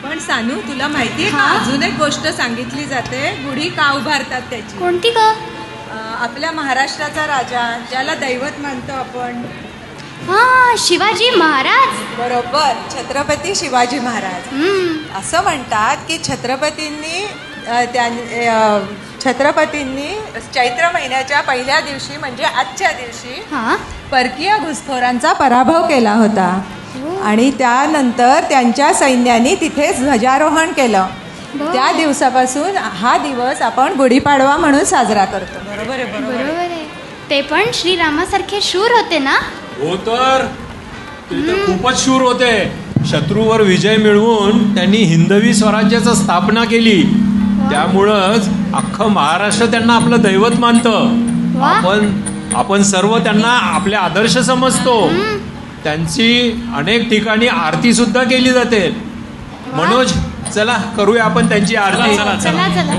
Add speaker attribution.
Speaker 1: पण सानू तुला माहितीये का अजून एक गोष्ट सांगितली जाते गुढी का उभारतात त्याची.
Speaker 2: कोणती ग?
Speaker 1: आपल्या महाराष्ट्राचा राजा ज्याला दैवत मानतो आपण.
Speaker 2: हा, शिवाजी महाराज.
Speaker 1: बरोबर, छत्रपती शिवाजी महाराज. असं म्हणतात की छत्रपतींनी चैत्र महिन्याच्या पहिल्या दिवशी म्हणजे आजच्या दिवशी परकीय घुसखोरांचा पराभव केला होता आणि त्यानंतर त्यांच्या सैन्याने तिथे ध्वजारोहण केलं. त्या दिवसापासून हा दिवस आपण गुढीपाडवा म्हणून साजरा करतो.
Speaker 3: बरोबर आहे,
Speaker 2: बरोबर आहे. ते पण श्रीरामासारखे शूर होते ना.
Speaker 4: हो तर ते तर खूपच शूर होते. शत्रूवर विजय मिळवून त्यांनी हिंदवी स्वराज्याची स्थापना केली. त्यामुळंच अख्खं महाराष्ट्र त्यांना आपलं दैवत मानतं. आपण सर्व त्यांना आपले आदर्श समजतो. त्यांची अनेक ठिकाणी आरती सुद्धा केली जाते. मनोज, चला करूया आपण त्यांची आरती.
Speaker 2: चला चला.